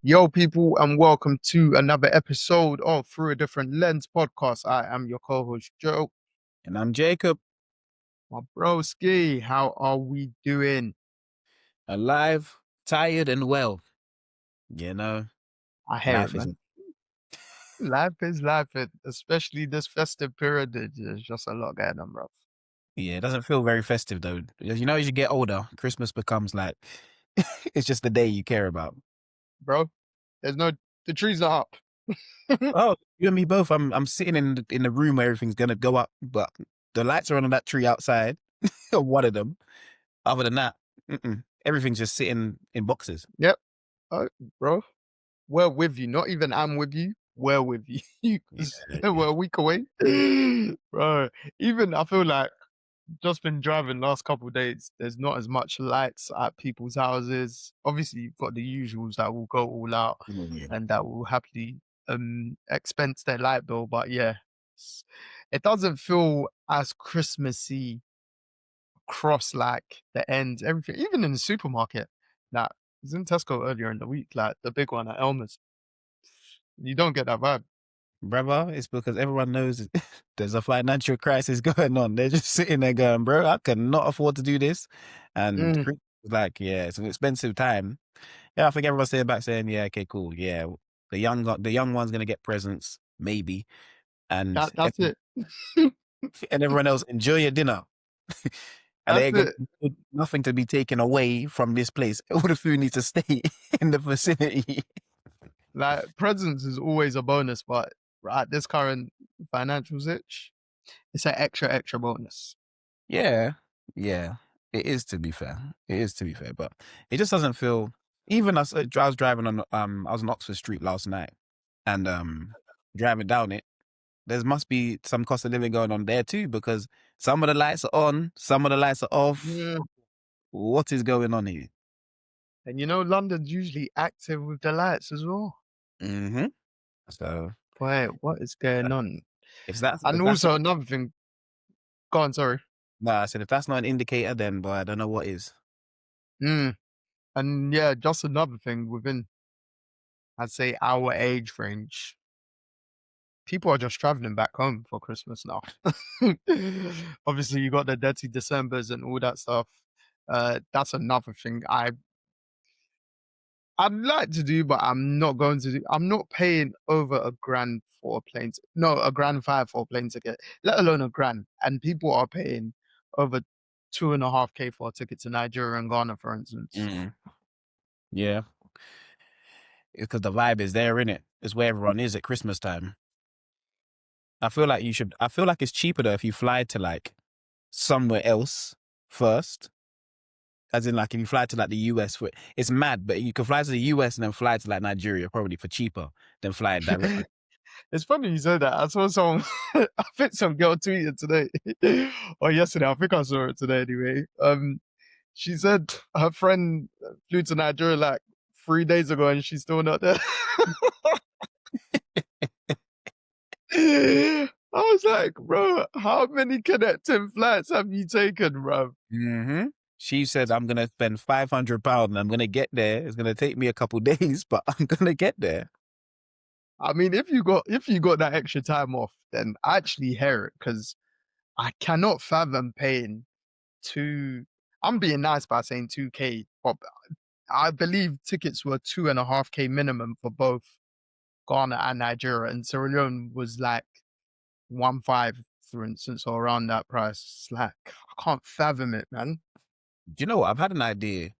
Yo, people, and welcome to another episode of Through a Different Lens podcast. I am your co-host, Joe. And I'm Jacob, My broski, how are we doing? alive, tired, and well. I hear it, Life is, man. Life is life, especially this festive period. There's just a lot going on, bro. it doesn't feel very festive though. As you get older, Christmas becomes like, it's just the day you care about. Bro, the trees are up. Oh, you and me both. I'm sitting in the room where everything's going to go up, but the lights are on that tree outside, one of them. Other than that, everything's just sitting in boxes. Yep. Bro, we're with you. Not even I'm with you. We're with you. We're a week away. Bro, even I feel like just been driving last couple of days. There's not as much lights at people's houses. Obviously, you've got the usuals that will go all out and that will happily expense their light bill. But yeah, it doesn't feel as Christmassy across like the ends, everything, even in the supermarket. Like, I was in Tesco earlier in the week, like the big one at Elmer's. You don't get that vibe. Brother, it's because everyone knows there's a financial crisis going on. They're just sitting there going, bro, I cannot afford to do this. And it's an expensive time. Yeah, I think everyone's sitting back saying, yeah, okay, cool. Yeah, the young one's going to get presents, maybe. And, That's it. and everyone else, enjoy your dinner. And That's they're going it. to nothing to be taken away from this place. All the food needs to stay in the vicinity. Like presents is always a bonus, but at this current financial situation, it's an extra bonus. Yeah, it is to be fair. But it just doesn't feel. Even I was driving on I was on Oxford Street last night, and driving down it, there must be some cost of living going on there too, because some of the lights are on, some of the lights are off. Yeah. What is going on here? And London's usually active with the lights as well. Mm-hmm. So, Boy, what is going on? if that's Also another thing. Go on, sorry. I said if that's not an indicator, then boy, I don't know what is. And yeah, just another thing within, I'd say, our age range. People are just traveling back home for Christmas now. Obviously, you got the dirty Decembers and all that stuff. That's another thing I'd like to do, but I'm not going to do. I'm not paying over a grand for a plane. No, a grand five for a plane ticket, let alone a grand. And people are paying over 2.5K for a ticket to Nigeria and Ghana, for instance. Yeah, because the vibe is there, innit? It's where everyone is at Christmas time. I feel like it's cheaper though if you fly to like somewhere else first. As in, like, if you fly to like the US, it's mad, but you can fly to the US and then fly to like Nigeria probably for cheaper than flying directly. It's funny you said that. I saw some, I think some girl tweeted today or yesterday. I think I saw it today anyway. She said her friend flew to Nigeria like 3 days ago and she's still not there. I was like, bro, how many connecting flights have you taken, bro? She said, I'm going to spend £500 and I'm going to get there. It's going to take me a couple days, but I'm going to get there. I mean, if you got that extra time off, then I actually hear it, because I cannot fathom paying I'm being nice by saying 2K, but I believe tickets were 2.5K minimum for both Ghana and Nigeria, and Sierra Leone was like 1.5, for instance, or around that price. It's like, I can't fathom it, man. Do you know what? I've had an idea.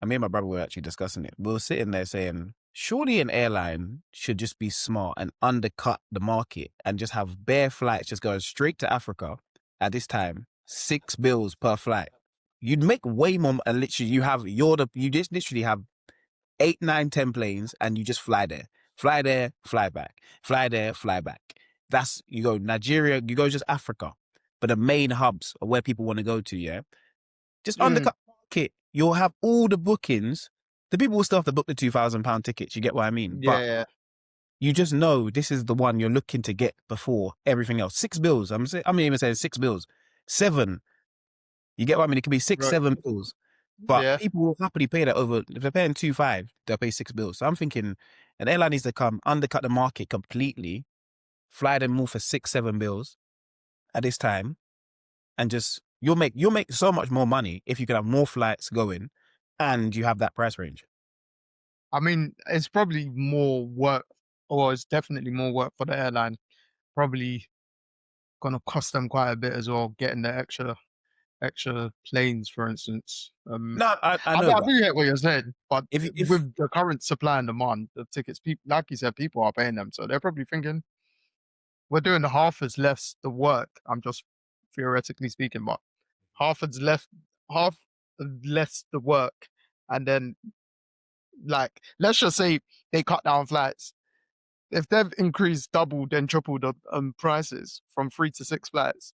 Me and my brother were actually discussing it. We were sitting there saying, surely an airline should just be smart and undercut the market and just have bare flights just going straight to Africa at this time, £6 per flight. You'd make way more. And literally, you just literally have 8, 9, 10 planes, and you just fly there, fly back, fly there, fly back. You go Nigeria, you go just Africa, but the main hubs are where people want to go to. Yeah, just undercut the market. You'll have all the bookings. The people will still have to book the £2,000 tickets. You get what I mean? Yeah. But you just know this is the one you're looking to get before everything else. £6. I'm even saying £6. 7. You get what I mean? It could be 6, Right. £7. But Yeah. people will happily pay that over. If they're paying 2.5, they'll pay £6. So I'm thinking an airline needs to come undercut the market completely, fly them more for £6-7 at this time, and just you'll make so much more money if you can have more flights going, and you have that price range. I mean, it's probably more work, or it's definitely more work for the airline. Probably gonna cost them quite a bit as well, getting the extra planes, for instance. No, I I know, mean, I but do get what you're saying, but if with the current supply and demand, the tickets, people, like you said, people are paying them, so they're probably thinking we're doing half as less the work. I'm just theoretically speaking, but half as less, half less the work, and then like let's just say they cut down flights. If they've increased double then tripled the prices from 3 to 6 flights,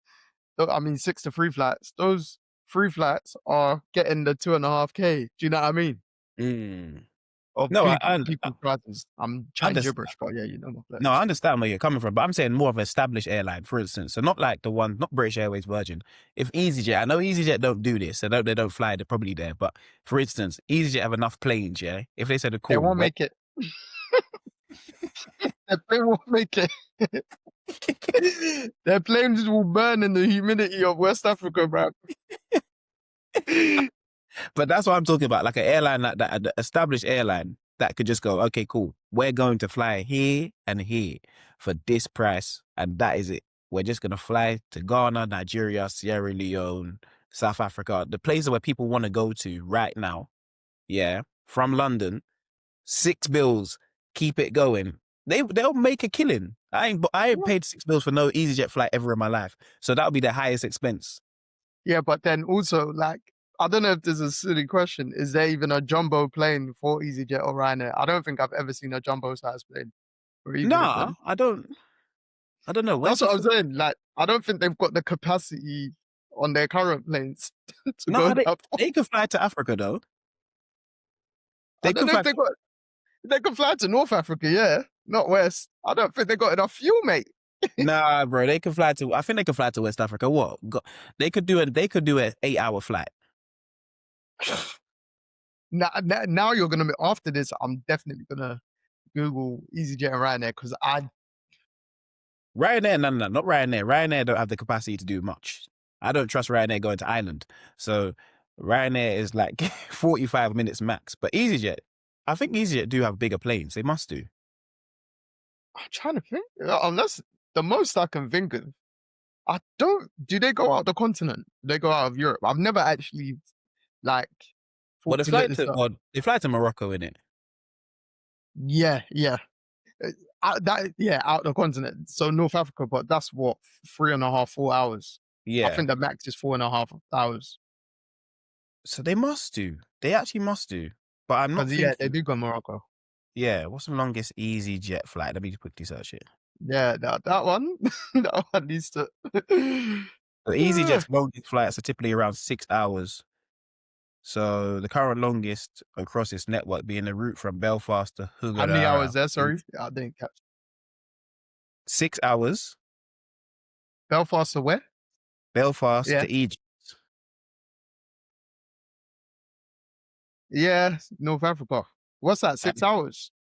I mean 6 to 3 flights, those 3 flights are getting the 2.5K. Do you know what I mean? mm, Of no, I people prices. I'm chatting understand. gibberish, but yeah, you know my No, I flex. understand where you're coming from, but I'm saying more of an established airline, for instance. So not like the one, not British Airways, Virgin. If EasyJet, I know EasyJet don't do this. They don't fly. They're probably there. But for instance, EasyJet have enough planes. Yeah, if they said, They "Cool, won't make it. They won't make it. Their planes will burn in the humidity of West Africa, bro. But that's what I'm talking about. Like an airline like that, an established airline that could just go, okay, cool. We're going to fly here and here for this price, and that is it. We're just gonna fly to Ghana, Nigeria, Sierra Leone, South Africa, the places where people want to go to right now. Yeah, from London, £6. Keep it going. They'll make a killing. I ain't paid £6 for no EasyJet flight ever in my life. So that'll be the highest expense. Yeah, but then also, like, I don't know if this is a silly question. Is there even a jumbo plane for EasyJet or Ryanair? I don't think I've ever seen a jumbo size plane for either of Nah, them. I don't know. Where That's do you what I'm think? saying. Like, I don't think they've got the capacity on their current planes to go Nah, that far. they could fly to Africa though. I They don't could know if fly. they got. They can fly to North Africa, yeah, not West. I don't think they got enough fuel, mate. Nah, bro. They could fly to. I think they could fly to West Africa. What? They could do it. They could do an 8-hour flight. Now you're gonna be after this. I'm definitely gonna Google EasyJet and Ryanair because I Ryanair, no, not Ryanair. Ryanair don't have the capacity to do much. I don't trust Ryanair going to Ireland. So Ryanair is like 45 minutes max. But EasyJet, I think EasyJet do have bigger planes. They must do. I'm trying to think. Unless the most I can think of, I don't. Do they go out the continent? Do they go out of Europe? I've never actually like Well, thought to look this up. They fly to Morocco in it. Yeah, yeah. Out the continent. So North Africa, but that's what 3.5, 4 hours. I Yeah. think the max is 4.5 hours. So they must do. They actually must do. But I'm not Because yeah, they thinking. do go Morocco. Yeah. What's the longest EasyJet flight? Let me quickly search it. Yeah, that one, that one needs to. So EasyJet's longest flights are typically around 6 hours. So the current longest across its network being the route from Belfast to How many Hurghada. hours there? Sorry, I didn't catch. 6 hours. Belfast to where? Belfast Yeah, to Egypt. yeah, North Africa. What's that? And 6 hours.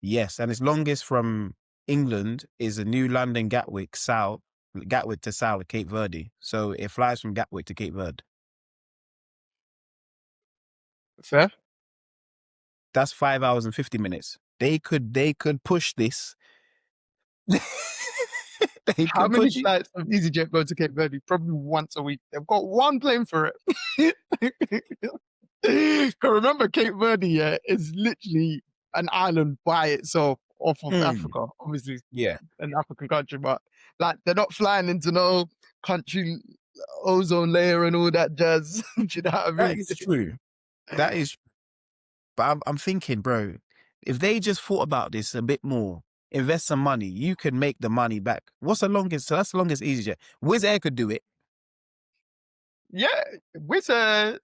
yes, and its longest from England is the New London Gatwick to South Cape Verde. So it flies from Gatwick to Cape Verde. Fair. That's 5 hours and 50 minutes. They could push this. They How could many push it. flights of EasyJet go to Cape Verde? Probably once a week. They've got one plane for it. Because remember, Cape Verde, yeah, is literally an island by itself off of Mm, Africa. Obviously, yeah, an African country, but like they're not flying into no country ozone layer and all that jazz. Do you know what I that mean? is true. That is. But I'm thinking, bro, if they just thought about this a bit more, invest some money, you can make the money back. What's the longest? So that's the longest EasyJet. Wizz Air could do it. Yeah, with the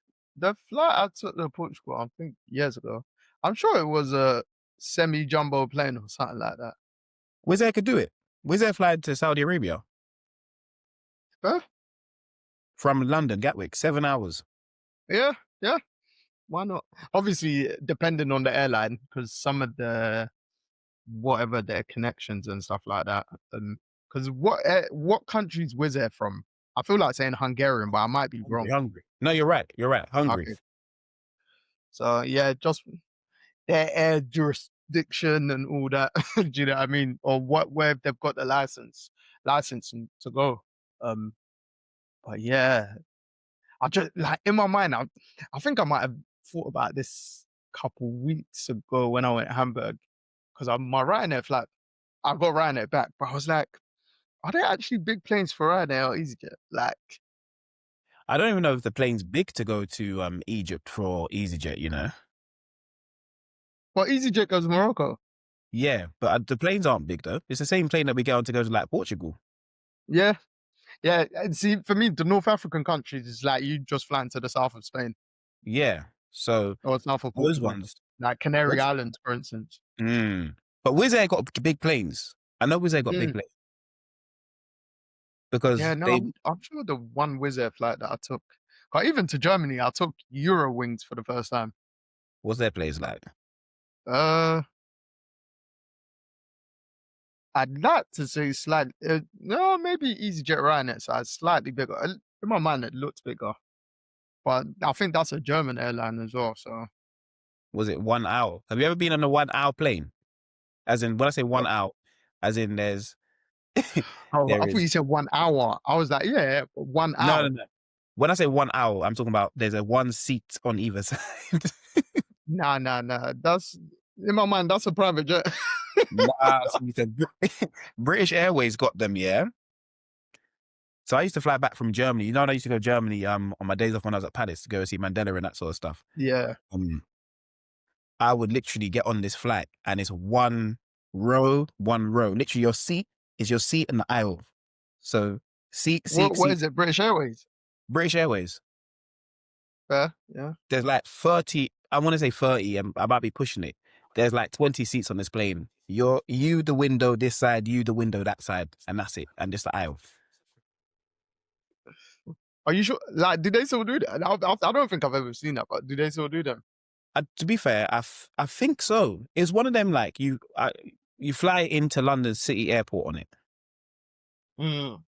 flight I took to Portugal, I think years ago. I'm sure it was a semi-jumbo plane or something like that. Wizz Air could do it. Wizz Air flied to Saudi Arabia Huh? from London, Gatwick, 7 hours. Yeah, yeah. Why not? Obviously, depending on the airline, because some of the whatever their connections and stuff like that. Because what countries was Air from? I feel like saying Hungarian, but I might be Hungry, wrong. hungry. No, you're right. You're right. Hungry. Okay, so yeah, just their air jurisdiction and all that. Do you know what I mean? Or what where they've got the license to go. Um, but yeah, I just like in my mind, I think I might have thought about this a couple weeks ago when I went to Hamburg because I'm my Ryanair flight. I got Ryanair back, but I was like, are there actually big planes for Ryanair or EasyJet? Like, I don't even know if the plane's big to go to Egypt for EasyJet, you know? well, EasyJet goes to Morocco. Yeah, but the planes aren't big though. It's the same plane that we get on to go to like Portugal. Yeah, yeah. And see, for me, the North African countries is like you just flying to the south of Spain Yeah. So or south of those Portugal, ones. like Canary What's Islands, for instance. But Wizz Air got big planes. I know Wizz Air got big Mm. planes Yeah, because no, they I'm sure the one Wizz Air flight that I took, but even to Germany, I took Eurowings for the first time. what's their planes like? Uh, I'd like to say slightly, no, maybe EasyJet Ryanair size, slightly bigger. In my mind, it looked bigger, but I think that's a German airline as well. So, Was it 1 hour? Have you ever been on a 1 hour plane? As in, when I say uh, 1 hour, as in oh, there I thought is you said 1 hour. I was like, yeah, 1 hour. no. When I say 1 hour, I'm talking about there's a one seat on either side. Nah, nah, nah. That's in my mind. That's a private jet. Nah, so you said British Airways got them, yeah. So I used to fly back from Germany. You know, I used to go to Germany on my days off when I was at Paris to go see Mandela and that sort of stuff. Yeah, Um, I would literally get on this flight and it's one row. Literally, your seat is your seat in the aisle. So seat, seat, what seat. is it? British Airways. British Airways. Fair, yeah, There's like 30. I want to say 30. I might be pushing it. There's like 20 seats on this plane. You the window this side, you the window that side, and that's it. And just the aisle. are you sure? Like, do they still do that? I don't think I've ever seen that, but do they still do them? To be fair, I think so. It's one of them like you fly into London City Airport on it. Mm,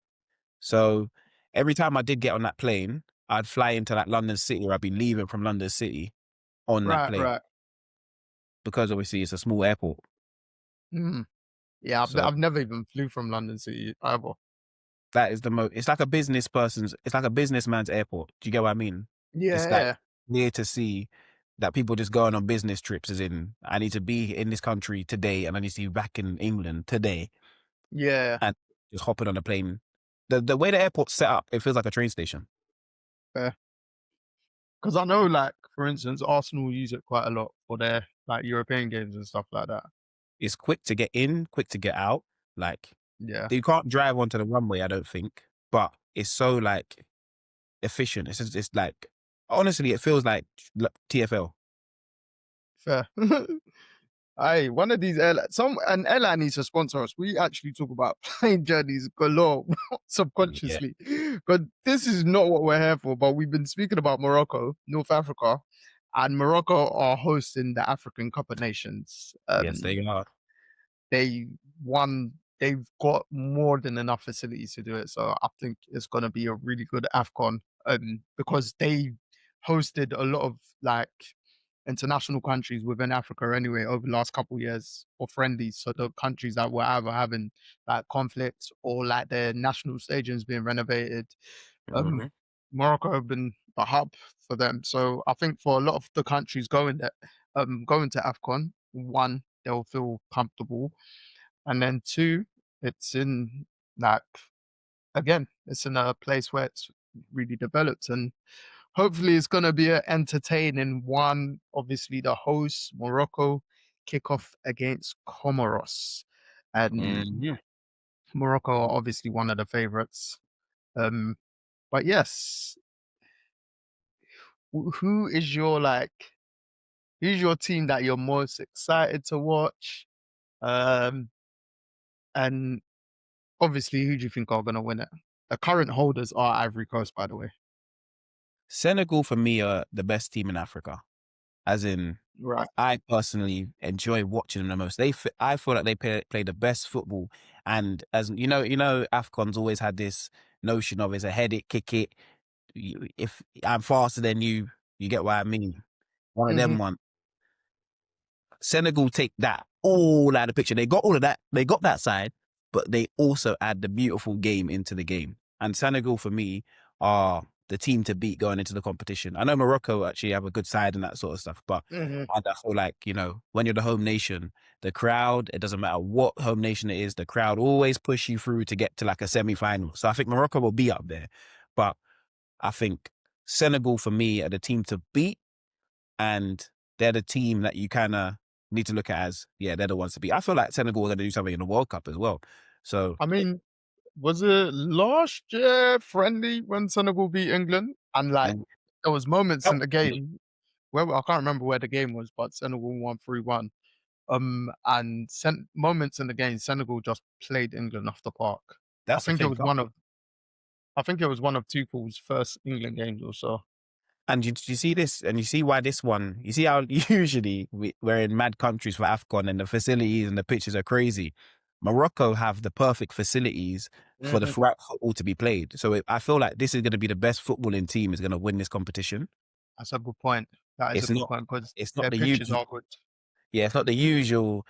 So every time I did get on that plane, I'd fly into that London City, or I'd be leaving from London City on that right, plane right. because obviously it's a small airport. Mm. Yeah, So I've never even flew from London City either. that is the most. It's like a business person's. It's like a businessman's airport. Do you get what I mean? It's like Yeah, near to see that people just going on business trips. As in, I need to be in this country today, and I need to be back in England today, yeah, and just hopping on a plane. The way the airport's set up, it feels like a train station. fair. Because I know, like, for instance, Arsenal use it quite a lot for their like European games and stuff like that. It's quick to get in, quick to get out. Like Yeah, you can't drive onto the runway, I don't think, but it's so like efficient. It's like honestly, it feels like TFL. fair. Hey, one of these airlines, an airline needs to sponsor us. We actually talk about plane journeys galore Yeah. subconsciously, but this is not what we're here for. But we've been speaking about Morocco, North Africa, and Morocco are hosting the African Cup of Nations. Yes, they are. They won. They've got more than enough facilities to do it. So I think it's going to be a really good AFCON because they hosted a lot of like international countries within Africa anyway over the last couple of years or friendlies. So the countries that were either having like conflicts or like their national stadiums being renovated, um, Mhm. Morocco have been the hub for them. So I think for a lot of the countries going to AFCON, one, they'll feel comfortable. And then two, it's in like again, it's in a place where it's really developed and hopefully it's gonna be an entertaining one. Obviously the hosts, Morocco, kick off against Comoros. And Mhm. Morocco are obviously one of the favorites. Um, but yes, who is your like who's your team that you're most excited to watch? Um, and obviously, who do you think are going to win it? The current holders are Ivory Coast, by the way. Senegal for me are the best team in Africa. As in, Right. I personally enjoy watching them the most. I feel like they play the best football. And as AFCON's always had this notion of it's a head it, kick it. If I'm faster than you, you get what I mean. One of Hmm. them ones. Senegal take that all out of the picture. They got all of that. They got that side, but they also add the beautiful game into the game. And Senegal, for me, are the team to beat going into the competition. I know Morocco actually have a good side and that sort of stuff, but Hmm. I feel like, when you're the home nation, the crowd, it doesn't matter what home nation it is, the crowd always push you through to get to like a semi-final. So I think Morocco will be up there. But I think Senegal, for me, are the team to beat, and they're the team that you kind of need to look at as, yeah, they're the ones to beat. I feel like Senegal are going to do something in the World Cup as well. So I mean, was it last year friendly when Senegal beat England? And like and there was moments that in the game where I can't remember where the game was, but Senegal won 3-1. And moments in the game, Senegal just played England off the park. I that's the think it thing. was one of I think it was one of Tuchel's first England games or so. And you see this, and you see why this one, you see how usually we're in mad countries for AFCON and the facilities and the pitches are crazy. Morocco have the perfect facilities for the Hmm. flat football to be played. So I feel like this is going to be the best footballing team is going to win this competition. That's a good point. That is a It's good not, point because it's not their the pitches usual. are good. Yeah, it's not the usual.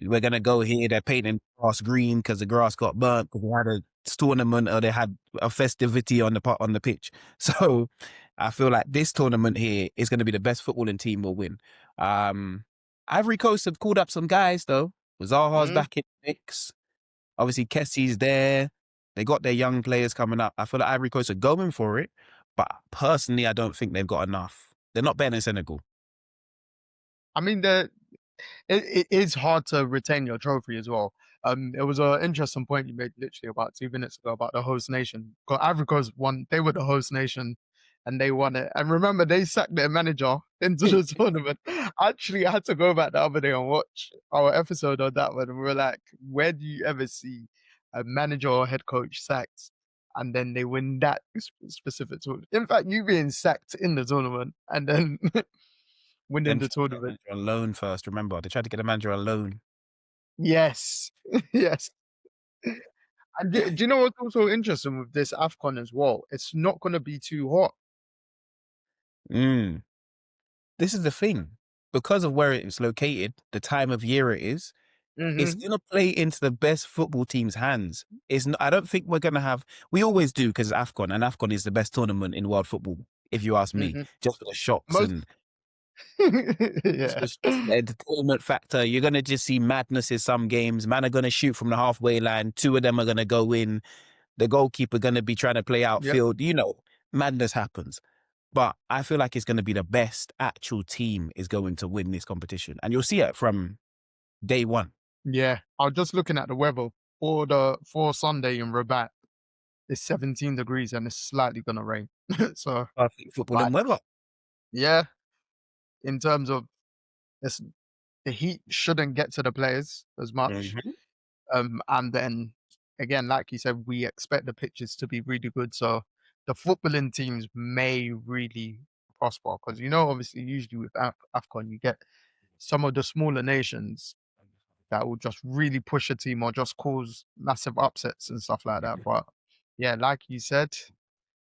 We're gonna go here. They're painting grass green because the grass got burnt because they had a tournament or they had a festivity on the pitch. So I feel like this tournament here is going to be the best footballing team will win. Um, Ivory Coast have called up some guys though. Zaha's Mm. back in the mix. Obviously, Kessie's there. They got their young players coming up. I feel like Ivory Coast are going for it, but personally, I don't think they've got enough. They're not better than Senegal. I mean, it is hard to retain your trophy as well. It was an interesting point you made literally about 2 minutes ago about the host nation. Because Ivory Coast won, they were the host nation and they won it. And remember, they sacked their manager into the tournament. Actually, I had to go back the other day and watch our episode on that one. And we were like, where do you ever see a manager or head coach sacked? And then they win that specific tournament. In fact, you being sacked in the tournament and then winning Them the trying to get a tournament. manager on loan first. Remember, they tried to get a manager on loan. Yes. Yes. And do you know what's also interesting with this AFCON as well? It's not going to be too hot. Mm. This is the thing. Because of where it's located, the time of year it is, it's Hmm. going to play into the best football team's hands. It's not, I don't think we're going to have, we always do because it's AFCON, and AFCON is the best tournament in world football, if you ask me, Hmm. just for the shots Most, and just yeah, the entertainment factor. You're going to just see madness in some games. Man are going to shoot from the halfway line. Two of them are going to go in. The goalkeeper going to be trying to play yep, outfield. Madness happens. But I feel like it's going to be the best actual team is going to win this competition. And you'll see it from day one. yeah. I was just looking at the weather for Sunday in Rabat. It's 17 degrees and it's slightly gonna rain. So, Perfect football like, and weather. yeah, in terms of this, the heat shouldn't get to the players as much. Mhm. And then again, like you said, we expect the pitches to be really good. So the footballing teams may really prosper because obviously, usually with Afcon, you get some of the smaller nations that will just really push a team or just cause massive upsets and stuff like that. But yeah, like you said,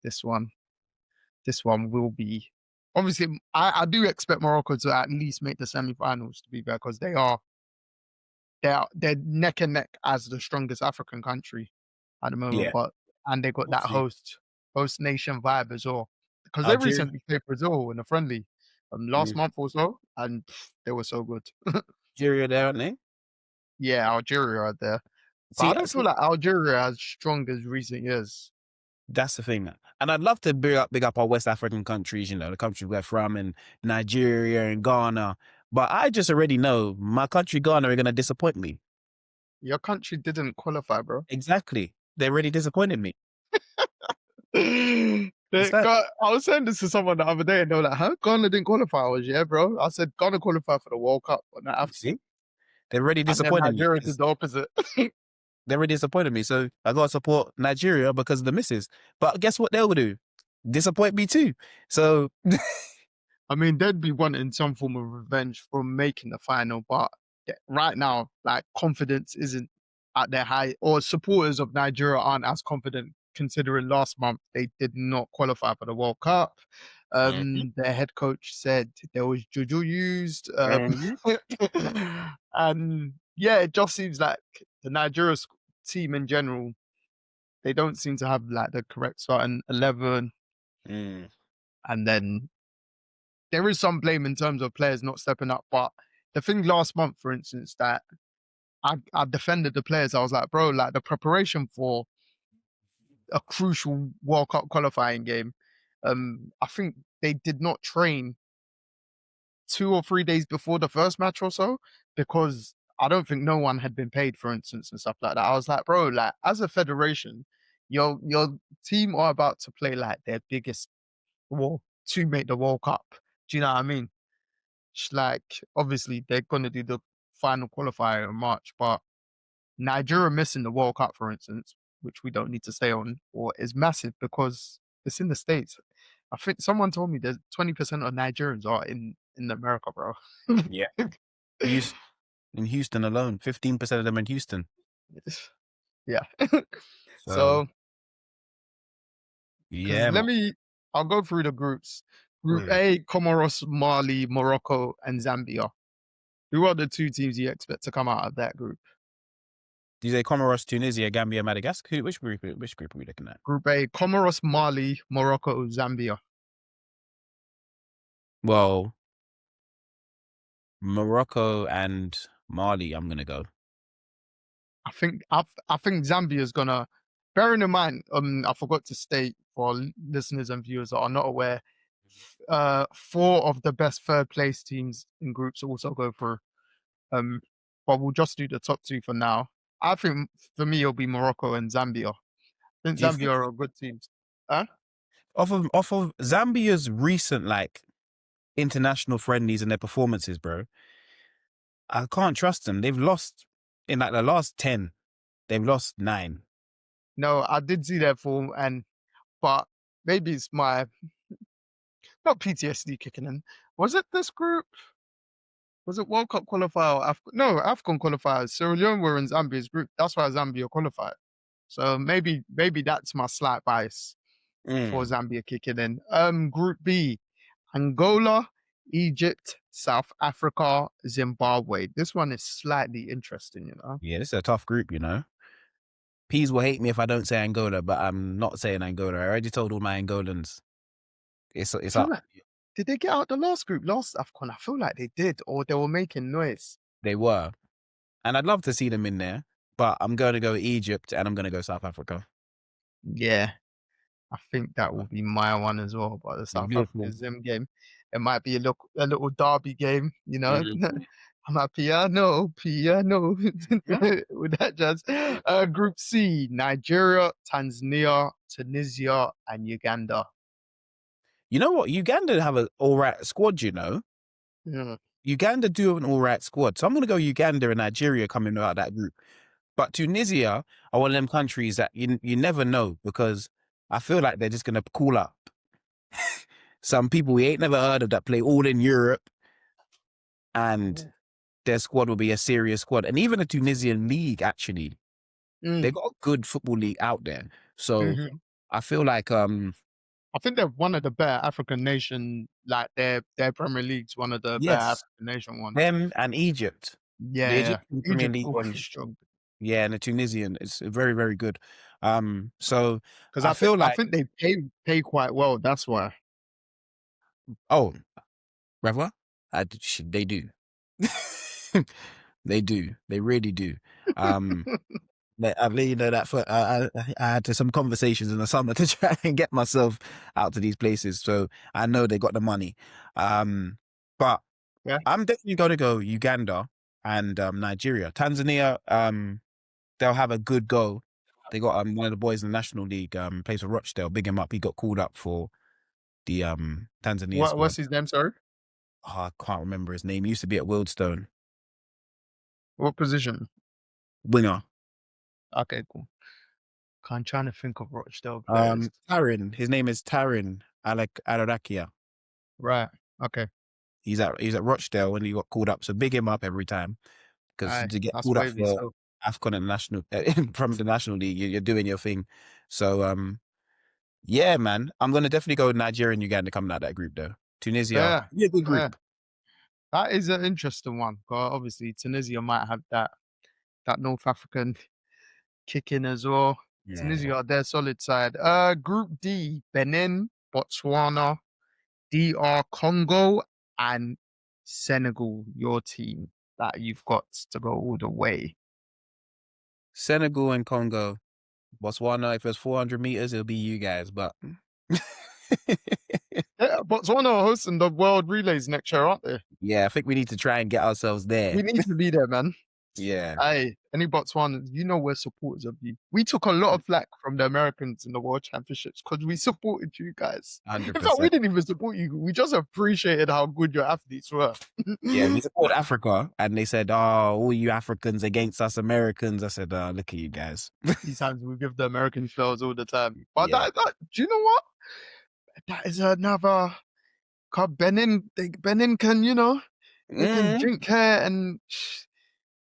this one, this one will be. Obviously, I do expect Morocco to at least make the semi-finals. To be fair, because they're neck and neck as the strongest African country at the moment, Yeah. but and they got We'll that see. host nation vibe as well. Because they Algeria. recently played Brazil in a friendly last Mhm. month or so, and they were so good. Algeria there, aren't they? Yeah, Algeria are there, but I See, don't feel like Algeria as strong as recent years. that's the thing. And I'd love to big up our West African countries, the countries we're from, and Nigeria and Ghana. But I just already know my country, Ghana, are going to disappoint me. Your country didn't qualify, bro. Exactly. They already disappointed me. It's that, I was saying this to someone the other day, and they were like, "Huh? Ghana didn't qualify." I was, yeah, bro. I said Ghana qualified for the World Cup, but not you AFCON. see, they already And then disappointed me Nigeria did because the opposite. they already disappointed me. So I got to support Nigeria because of the misses. But guess what they'll do? Disappoint me too. So I mean, they'd be wanting some form of revenge for making the final, but right now, like confidence isn't at their high, or supporters of Nigeria aren't as confident considering last month they did not qualify for the World Cup. Mhm. Their head coach said there was juju used, Mhm. and yeah, it just seems like the Nigeria team in general they don't seem to have like the correct starting 11, Mm. and then there is some blame in terms of players not stepping up. But the thing last month, for instance, that I defended the players, I was like, bro, like the preparation for a crucial World Cup qualifying game, I think they did not train 2 or 3 days before the first match or so because I don't think no one had been paid, for instance, and stuff like that. I was like, bro, like as a federation, your team are about to play like their biggest war to make the World Cup. Do you know what I mean? Like obviously they're gonna do the final qualifier in March, but Nigeria missing the World Cup, for instance, which we don't need to stay on, or is massive because it's in the States. I think someone told me that 20% of Nigerians are in America, bro. Yeah. Houston, in Houston alone, 15% of them in Houston. Yeah. So So, because yeah, man. I'll go through the groups. Group Mm. A, Comoros, Mali, Morocco, and Zambia. Who are the two teams you expect to come out of that group? Do you say Comoros, Tunisia, Gambia, Madagascar? Which group are we looking at? Group A, Comoros, Mali, Morocco, Zambia. Well, Morocco and Mali, I'm gonna go. I think Zambia is gonna. Bearing in mind, I forgot to state for listeners and viewers that are not aware, four of the best third place teams in groups also go through. Um, but we'll just do the top two for now. I think for me it'll be Morocco and Zambia. I think Do you Zambia think are a good team. Huh? off of Zambia's recent like international friendlies and their performances, bro? I can't trust them. They've lost in like the last 10. They've lost 9. No, I did see their form, but maybe it's my not PTSD kicking in. Was it this group? Was it World Cup qualifier? Or no, AFCON qualifiers. Sierra Leone were in Zambia's group. That's why Zambia qualified. So maybe that's my slight bias for Mm. Zambia kicking in. Group B, Angola, Egypt, South Africa, Zimbabwe. This one is slightly interesting, you know. Yeah, this is a tough group, you know. Peas will hate me if I don't say Angola, but I'm not saying Angola. I already told all my Angolans I it's feel up. like did they get out the last group, last AFCON? I feel like they did, or they were making noise. They were. And I'd love to see them in there, but I'm going to go Egypt and I'm going to go South Africa. Yeah, I think that will be my one as well. But the South African Beautiful. Zim game, it might be a little derby game, you know. Mhm. I'm a piano Yeah. with that jazz. Group C, Nigeria, Tanzania, Tunisia, and Uganda. You know what? Uganda have an all right squad, you know. Yeah. Uganda do have an all right squad. So I'm going to go Uganda and Nigeria coming out of that group. But Tunisia are one of them countries that you never know because I feel like they're just going to call up some people we ain't never heard of that play all in Europe and their squad will be a serious squad. And even the Tunisian league, actually, they Mm. got a good football league out there. So Hmm. I feel like, I think they're one of the better African nation, like their Premier League's one of the better yes, African nation ones. them and Egypt, the Yeah, Egyptian Premier Egypt League will be one, strong yeah, and the Tunisian is very, very good. So because I I think feel I like, think they pay quite well. That's why. oh, Revoir, they do. They do. They really do. Um, I've let you know that I had some conversations in the summer to try and get myself out to these places. So I know they got the money. But Yeah. I'm definitely going to go Uganda and Nigeria. Tanzania, they'll have a good go. They got one of the boys in the National League, plays for Rochdale. Big him up. He got called up for the Tanzania What's squad. his name? Sorry. Oh, I can't remember his name. He used to be at Wildstone. What position? Winger. Okay, cool. I'm trying to think of Rochdale players. Tarin. His name is Tarin Alarakia. Right. Okay. He's at Rochdale when he got called up. So big him up every time because Aye, to get that's called up wavy. for So AFCON and national from the national league, you're doing your thing. So yeah, man, I'm gonna definitely go with Nigeria and Uganda coming out of that group though. Tunisia, fair, yeah, good fair. group. That is an interesting one. 'Cause obviously, Tunisia might have that North African kick in as well. Yeah. Tunisia are their solid side. Group D: Benin, Botswana, DR Congo, and Senegal. Your team that you've got to go all the way. Senegal and Congo. Botswana, if it's 400 meters, it'll be you guys. But Yeah, Botswana are hosting the World Relays next year, aren't they? yeah, I think we need to try and get ourselves We there. need to be there, man. Yeah, Hey, any Botswanans, you know we're supporters of you. We took a lot of flack from the Americans in the World Championships because we supported you guys. In fact, we 100%. didn't even support you. We just appreciated how good your athletes were. Yeah, we support Africa, and they said, "Oh, all you Africans against us Americans." I said, "Look at you guys." These times we give the American flowers all the time. But Yeah. do you know what? That is another. 'Cause Benin can, they can Mm. drink here and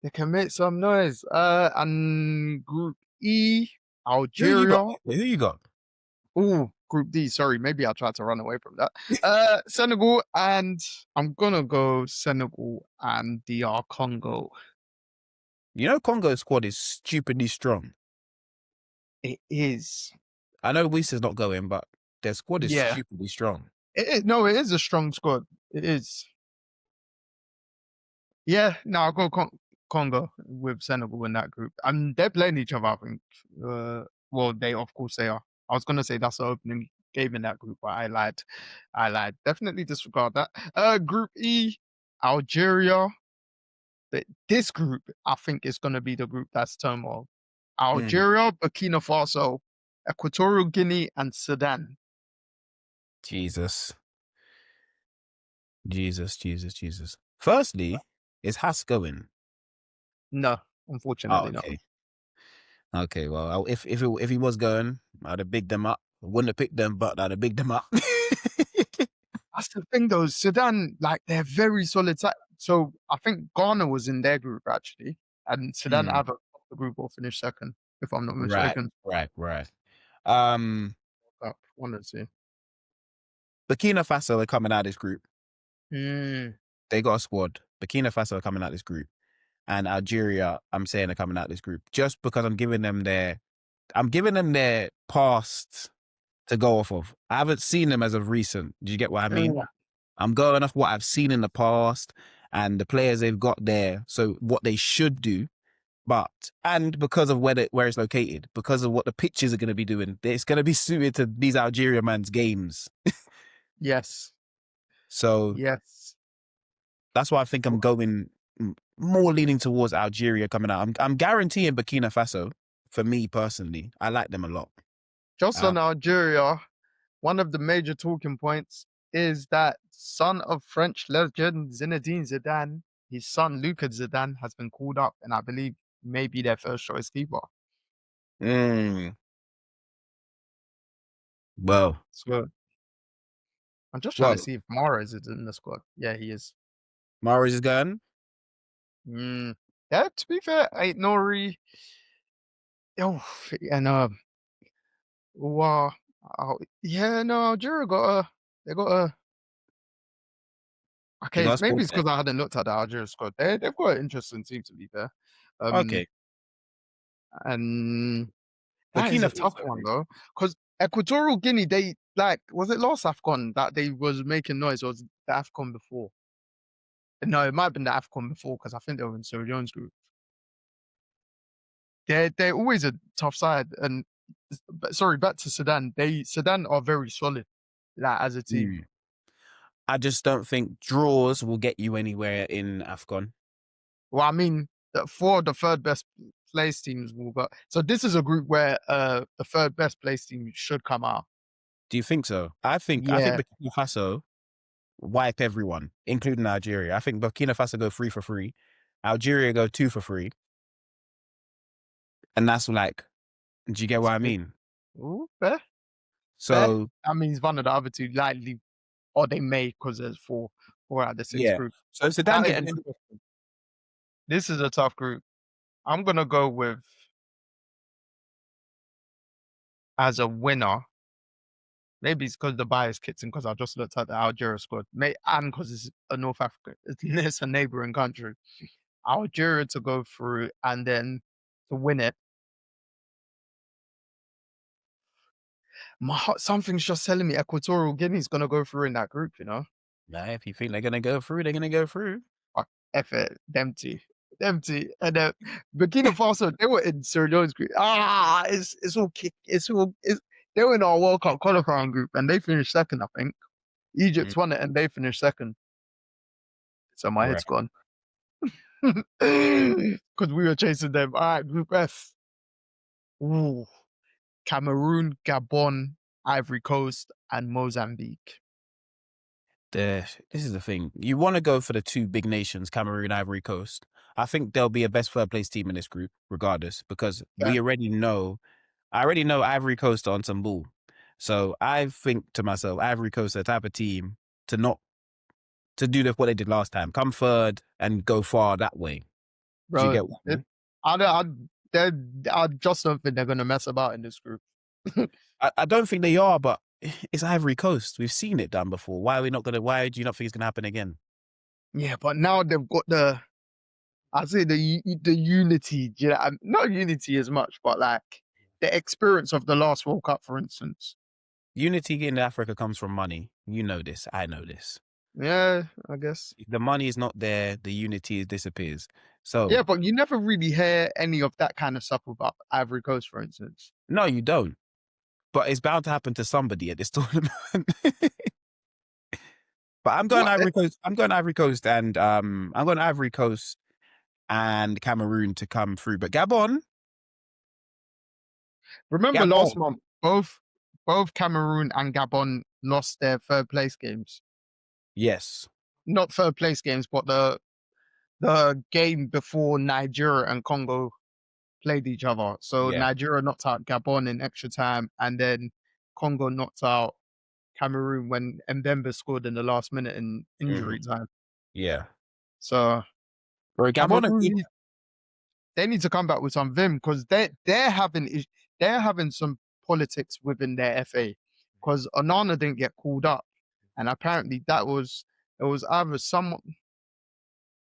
they can make some noise. And Group E, Who you got? Algeria. Who you got? Oh, Group D. Sorry, maybe I tried to run away from that. Senegal, and I'm gonna go Senegal and DR Congo. You know, Congo's squad is stupidly strong. It is. I know Wisa's not going, but their squad is Yeah. stupidly strong. No, it is a strong squad. It is. Yeah, no, I'll go Congo with Senegal in that group. And they're playing each other, I think. Well, of course they are. I was gonna say that's the opening game in that group, but I lied. I lied. Definitely disregard that. Group E, Algeria. This group, I think, is gonna be the group that's turmoil. Mm. Algeria, Burkina Faso, Equatorial Guinea, and Sudan. Jesus, Jesus. Firstly, is Haas going? No, Oh, unfortunately not. okay. Okay, well, if he was going, I'd have bigged them up. I wouldn't have picked them, but I'd have bigged them up. That's the thing, though. Sudan, like, they're very solid. So I think Ghana was in their group actually, and Sudan Hmm. either top the group or finished second, if I'm not Right, mistaken. right. Um, One or two. Burkina Faso are coming out of this group. Mm, They got a squad. Burkina Faso are coming out of this group, and Algeria, I'm saying, are coming out of this group just because I'm giving them their past to go off of. I haven't seen them as of recent. Do you get what I mean? yeah. I'm going off what I've seen in the past and the players they've got there. So what they should do, and because of where it's located, because of what the pitches are going to be doing, it's going to be suited to these Algeria man's games. Yes. So Yes. that's why I think I'm going more leaning towards Algeria coming out. I'm guaranteeing Burkina Faso for me personally. I like them a lot. Just Uh, on Algeria, one of the major talking points is that son of French legend Zinedine Zidane, his son Luka Zidane, has been called up, and I believe maybe their first choice keeper. mm, well, So I'm just trying to well, see if Mahrez is in the squad. Yeah, he is. Mahrez is going. Mm. Yeah, to be fair, Ait Nori. Oh, and wow. Yeah, no, Algeria they got a. They Okay, got a maybe squad it's there. because I hadn't looked at the Algeria squad. They've got an interesting team to be fair. Um, Okay. and that is Burkina a tough Faso. one though, because Equatorial Guinea, they like, was it last AFCON that they was making noise, or was it the AFCON before? No, it might have been the AFCON before because I think they were in Sir Jones group. They're always a tough side, and but sorry, back to Sudan. Sudan are very solid, like as a team. Mm. I just don't think draws will get you anywhere in AFCON. Well, I mean, four of the third best place teams will go. So this is a group where the third best place team should come out. Do you think so? I think Yeah, Burkina Faso wipe everyone, including Algeria. I think Burkina Faso go 3 for 3. Algeria go 2 for 3. And that's like, do you get that's what I big. mean? Ooh, fair, fair. So That means one of the other two likely. or they may because there's four out of the six Yeah. groups. So Sudan That is getting in. interesting. This is a tough group. I'm gonna go with as a winner. Maybe it's because the bias kicks in because I just looked at the Algeria squad. And because it's a North Africa, it's a neighboring country. Algeria to go through and then to win it. Something's just telling me Equatorial Guinea's gonna go through in that group. Nah, if you think they're gonna go through, they're gonna go through. Fuck, F it, empty. And then Burkina Faso, they were in Sierra Leone's group. It's all kick. They were in our World Cup qualifying group and they finished second, I think. Mm, Egypt won it and they finished second. So my right. head's gone. Because we were chasing them. All right, Group F. Ooh, Cameroon, Gabon, Ivory Coast, and Mozambique. This is the thing. You want to go for the two big nations, Cameroon, Ivory Coast. I think there'll be a best third place team in this group, regardless, because Yeah, we already know. I already know Ivory Coast are on some ball. So I think to myself, Ivory Coast are the type of team to not to do what they did last time, come third and go far that way. Do you bro. get what I mean? I, I, I just don't think they're gonna mess about in this group. I don't think they are, but it's Ivory Coast. We've seen it done before. Why are we not gonna? Why do you not think it's gonna happen again? Yeah, but now they've got I'd say the unity. Not unity as much, but like the experience of the last World Cup, for instance. Unity in Africa comes from money. You know this. I know this. Yeah, I guess. The money is not there. The unity disappears. So Yeah, but you never really hear any of that kind of stuff about Ivory Coast, for instance. no, you don't. But it's bound to happen to somebody at this tournament. But I'm going What? Ivory Coast. I'm going Ivory Coast, and I'm going Ivory Coast and Cameroon to come through. But Remember last Gabon, month, both Cameroon and Gabon lost their third place games. yes, Not third place games, but the game before Nigeria and Congo played each other. So yeah, Nigeria knocked out Gabon in extra time, and then Congo knocked out Cameroon when Mbemba scored in the last minute in injury mhm, time. yeah. So Bro, Gabon are Cameroon good. they need to come back with some vim because they're having some politics within their FA because Onana didn't get called up, and apparently it was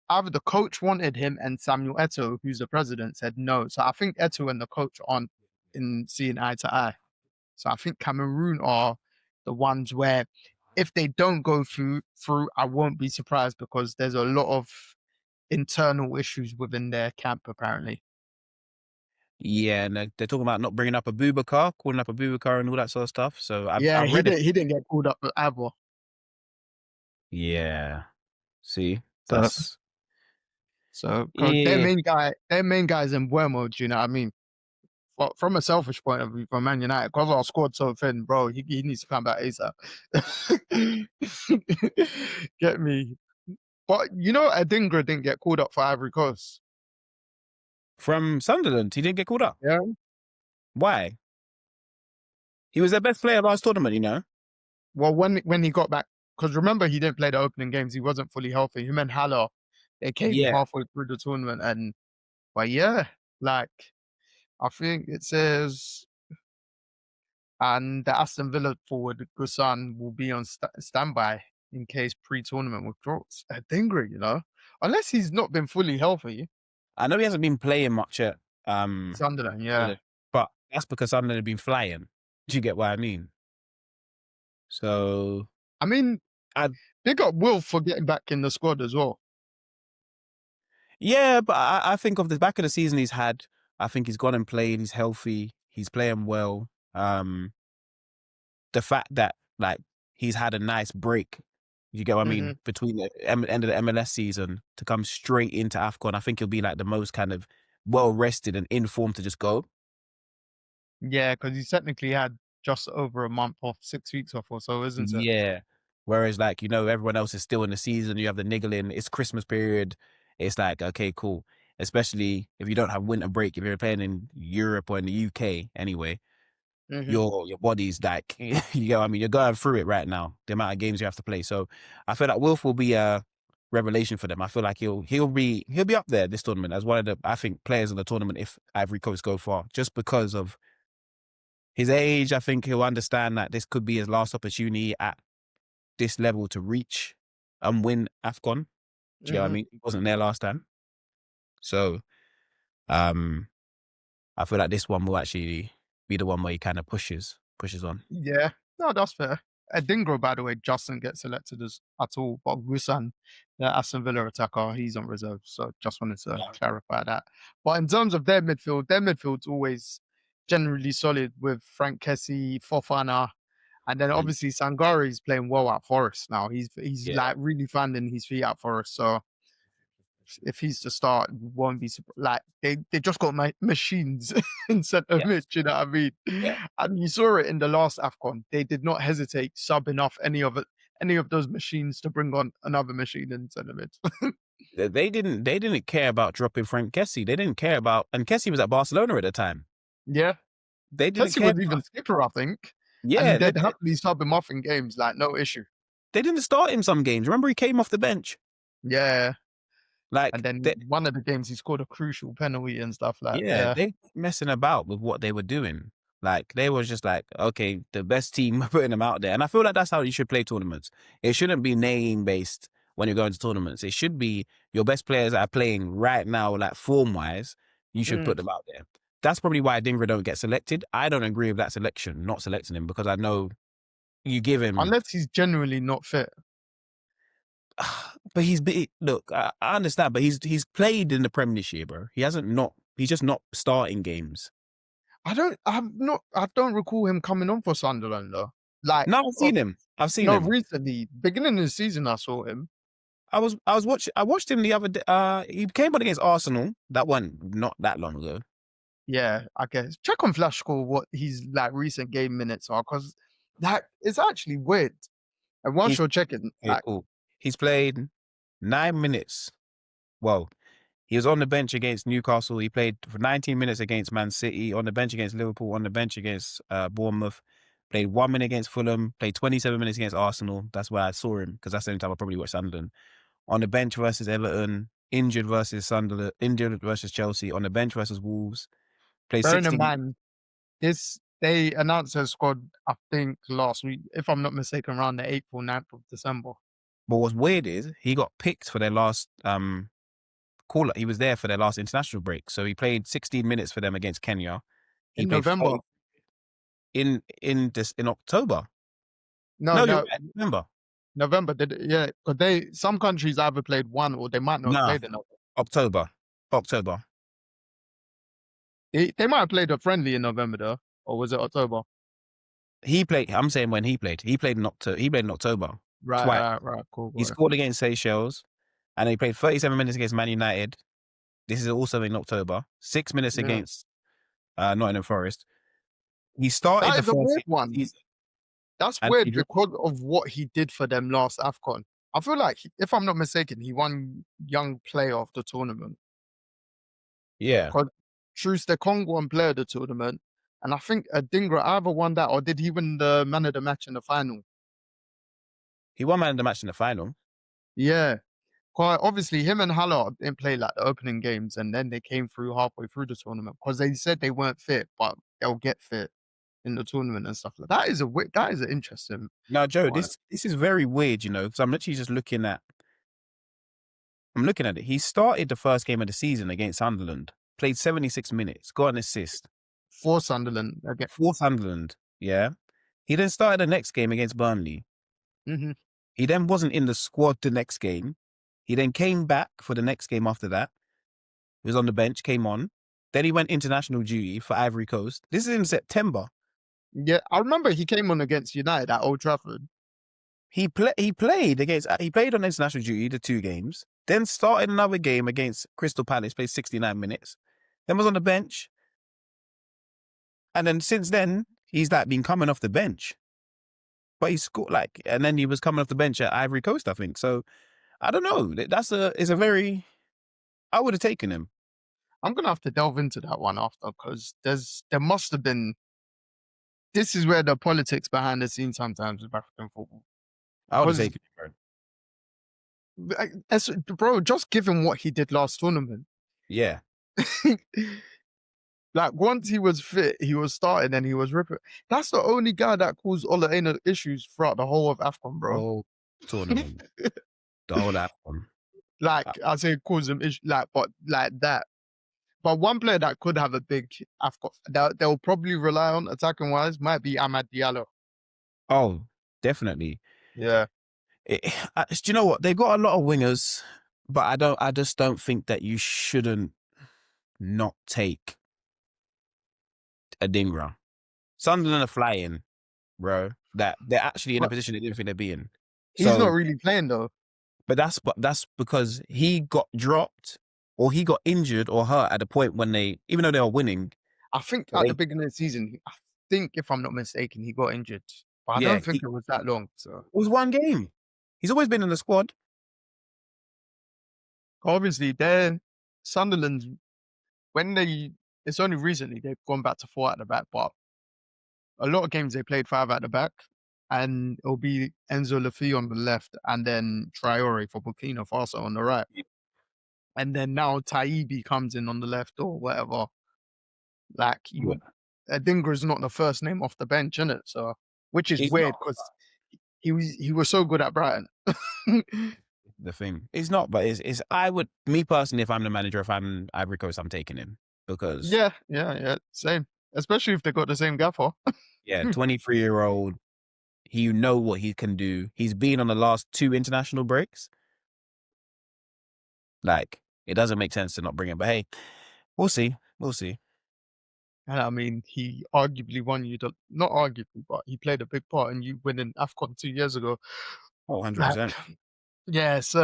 either the coach wanted him and Samuel Eto'o, who's the president, said no. So I think Eto'o and the coach aren't in seeing eye to eye. So I think Cameroon are the ones where if they don't go through, I won't be surprised because there's a lot of internal issues within their camp apparently. Yeah, and they're talking about not bringing up a Boubacar, calling up a Boubacar and all that sort of stuff. So Yeah, I've read it. he didn't get called up either. Yeah. See, So that's cause yeah. their main guy is in Buemo, do you know what I mean? But from a selfish point of view, for Man United, because our squad so thin, bro, he needs to come back ASAP. Get me. But Adingra didn't get called up for Ivory Coast. From Sunderland, he didn't get called up. Yeah. Why? He was their best player last tournament, Well, when he got back, because remember he didn't play the opening games, he wasn't fully healthy. Him and Haller, they came Yeah. halfway through the tournament, and but yeah, like I think it says, and the Aston Villa forward Gusan will be on standby in case pre-tournament withdrawals. Dingra, unless he's not been fully healthy. I know he hasn't been playing much at Sunderland, yeah. Sunderland, but that's because Sunderland have been flying. Do you get what I mean? So I mean, I big up Will for getting back in the squad as well. yeah, but I think of the back of the season he's had, I think he's gone and played, he's healthy, he's playing well. The fact that like he's had a nice break, you get what I Hmm. mean, between the end of the MLS season to come straight into AFCON, I think he'll be like the most kind of well rested and informed to just go. Yeah, because he's technically had just over a month off, 6 weeks off or so, isn't it? Yeah. Whereas like, everyone else is still in the season, you have the niggling, it's Christmas period. It's like, okay, cool. Especially if you don't have winter break, if you're playing in Europe or in the UK anyway. Hmm. your body's like, you know what I mean? You're going through it right now, the amount of games you have to play. So I feel like Wilf will be a revelation for them. I feel like he'll be up there this tournament as one of the, I think, players of the tournament if Ivory Coast go far, just because of his age. I think he'll understand that this could be his last opportunity at this level to reach and win AFCON. Do you know what I Hmm. mean? He wasn't there last time. So um I feel like this one will actually be the one where he kind of pushes on. Yeah, no, that's fair. Dingra, by the way, Justin gets selected as at all, but Gusan, the Aston Villa attacker, he's on reserve. So just wanted to clarify that. But in terms of their midfield's always generally solid with Frank Kessie, Fofana, and then Mm. obviously Sangare is playing well at Forest now. He's Yeah. like really finding his feet at Forest. So if he's to start, won't be like they just got machines in centre Yeah. mid. You know what I mean? Yeah. And you saw it in the last Afcon. They did not hesitate subbing off any of those machines to bring on another machine in centre mid. They didn't care about dropping Frank Kessie. They didn't care about, and Kessie was at Barcelona at the time. Yeah, They didn't Kessie care was even about, skipper, I think, yeah, and they'd happily sub him off in games like no issue. they didn't start him some games. Remember, he came off the bench. Yeah, and Like then one of the games he scored a crucial penalty and stuff like yeah, yeah. they messing about with what they were doing. Like they was just like, okay, the best team putting them out there, and I feel like that's how you should play tournaments. It shouldn't be name based when you're going to tournaments. It should be your best players that are playing right now, like form wise. You should Mm. put them out there. That's probably why Dingra don't get selected. I don't agree with that selection, not selecting him, because I know you give him. Unless he's genuinely not fit. But look. I understand, but he's played in the Premier this year, bro. He hasn't not. He's just not starting games. I don't recall him coming on for Sunderland though. Like, No, I've seen him. I've seen no, him. recently, beginning of the season, I saw him. I watched him the other day. He came on against Arsenal. That one not that long ago. Yeah, I guess. Check on Flash Score what his like recent game minutes are, because that is actually weird. And once He's you're checking, okay, like cool. He's played 9 minutes. Well, he was on the bench against Newcastle. He played for 19 minutes against Man City. On the bench against Liverpool. On the bench against Bournemouth. Played 1 minute against Fulham. Played 27 minutes against Arsenal. That's where I saw him because that's the only time I probably watched Sunderland. On the bench versus Everton. Injured versus Sunderland. Injured versus Chelsea. On the bench versus Wolves. Played bearing in 16. mind this they announced their squad, I think last week, if I'm not mistaken, around the 8th or 9th of December. But what's weird is he got picked for their last call. He was there for their last international break, so he played 16 minutes for them against Kenya. He In played November. 30 in October. No, No, you're no, right. November. November did yeah, because some countries either played one or they might not have Nah, played another. October. October. They might have played a friendly in November though, or was it October? He played. I'm saying when he played. He played in October. He played in October Right, twice. right, cool, He got it. scored against Seychelles, and he played 37 minutes against Man United. This is also in October. 6 minutes Yeah. against Nottingham Forest. He started That the is a first weird game of the one. season, That's and he weird dropped. because of what he did for them last AFCON. I feel like, if I'm not mistaken, he won Young Player of the tournament. Yeah, Because Truce the Congo won Player of the tournament. And I think Adingra either won that or did he win the man of the match in the final? he won man of the match in the final. Yeah. Quite obviously, him and Haller didn't play like the opening games, and then they came through halfway through the tournament because they said they weren't fit, but they'll get fit in the tournament and stuff like that. That is an interesting Now, Joe, one. this is very weird, because I'm literally just looking at. I'm looking at it. He started the first game of the season against Sunderland, played 76 minutes, got an assist For Sunderland again. for Sunderland. Yeah, he then started the next game against Burnley. Hmm. He then wasn't in the squad the next game. He then came back for the next game after that. He was on the bench, came on. Then he went international duty for Ivory Coast. This is in September. Yeah, I remember he came on against United at Old Trafford. He played on international duty the 2 games. Then started another game against Crystal Palace, played 69 minutes. Then was on the bench. And then since then, he's like been coming off the bench. But he scored and then he was coming off the bench at Ivory Coast, I think. So I don't know. I would have taken him. I'm gonna have to delve into that one after because there must have been this is where the politics behind the scenes sometimes with African football. I would have Because, taken it, bro. bro, just given what he did last tournament, Yeah. like once he was fit, he was starting and he was ripping. That's the only guy that caused Ola Aina issues throughout the whole of AFCON, bro. Whole tournament. The whole AFCON. Like I say, cause him issues, like, but like that. But one player that could have a big AFCON that they'll probably rely on attacking wise might be Amad Diallo. Oh, definitely. Yeah. Do you know what? They've got a lot of wingers, but I just don't think that you shouldn't not take a Dingra. Sunderland are flying, bro. That they're actually in a But position they didn't think they'd be in. he's not So, really playing though. but that's because he got dropped or he got injured or hurt at the point when even though they were winning, I think at the beginning of the season, I think if I'm not mistaken, he got injured. But I yeah, don't think it was that long. So it was one game. He's always been in the squad. obviously they're Sunderland when they it's only recently they've gone back to four at the back, but a lot of games they played five at the back. And it'll be Enzo Lafi on the left and then Traore for Burkina Faso on the right. And then now Taibi comes in on the left or whatever. Like Yeah. you, Adingra's not the first name off the bench, isn't it? So, which is He's not weird because he was so good at Brighton. the thing. He's not, but it's I would me personally, if I'm the manager, if I'm Ivory Coast, I'm taking him because yeah, same. Especially if they got the same gaffer. yeah, 23-year-old, you know what he can do. He's been on the last 2 international breaks. Like, it doesn't make sense to not bring him. But hey, we'll see. We'll see. And I mean, he arguably won you the not arguably, but he played a big part in you winning AFCON 2 years ago. Oh, Like, 100%. yeah, it's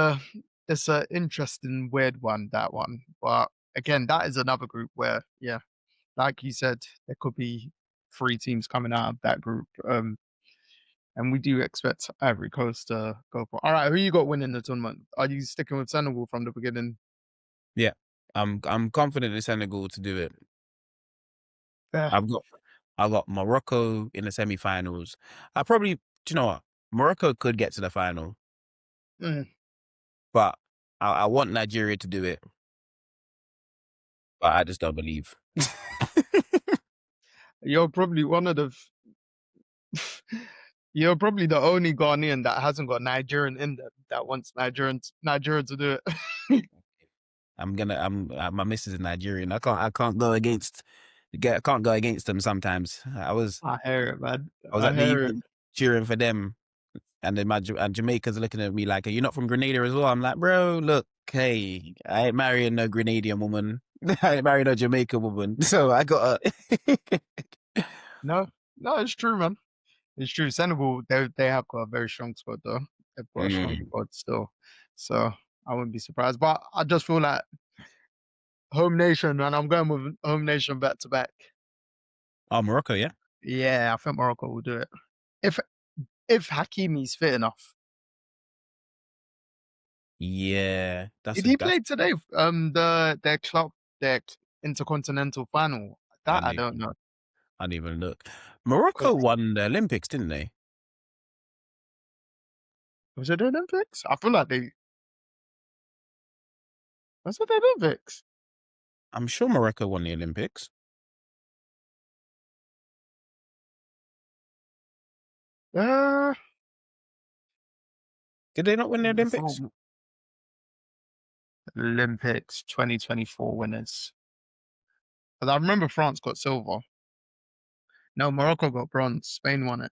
a interesting, weird one, that one. But again, that is another group where, yeah, like you said, there could be 3 teams coming out of that group. And we do expect Ivory Coast to go for. All right, who you got winning the tournament? Are you sticking with Senegal from the beginning? Yeah. I'm confident in Senegal to do it. Yeah. I've got Morocco in the semi-finals. Do you know what? Morocco could get to the final, Mm. but I want Nigeria to do it. But I just don't believe. You're probably one of the. You're probably the only Ghanaian that hasn't got Nigerian in them that wants Nigeria to do it. My missus is Nigerian. I can't go against them sometimes. I hear it, man. I was I at the hear it. event cheering for them, and then and Jamaica's looking at me like, "Are you not from Grenada as well?" I'm like, "Bro, look, hey, I ain't marrying no Grenadian woman. I ain't marrying no Jamaican woman, so I got a." No, no, it's true, man. It's true. Senegal, they have got a very strong squad though. They've got a strong Mm. squad still, so I wouldn't be surprised. But I just feel like home nation, man. I'm going with home nation back to back. Oh, Morocco, yeah, Yeah, I think Morocco will do it if if Hakimi's fit enough. yeah. Did he play today? Their intercontinental final. I That I didn't don't know. I didn't even look. 'Cause Morocco won the Olympics, didn't they? was it the Olympics? I feel like they was it the Olympics. I'm sure Morocco won the Olympics. Uh, Did they not win the before Olympics? Olympics 2024 winners. Because I remember France got silver. No, Morocco got bronze. Spain won it.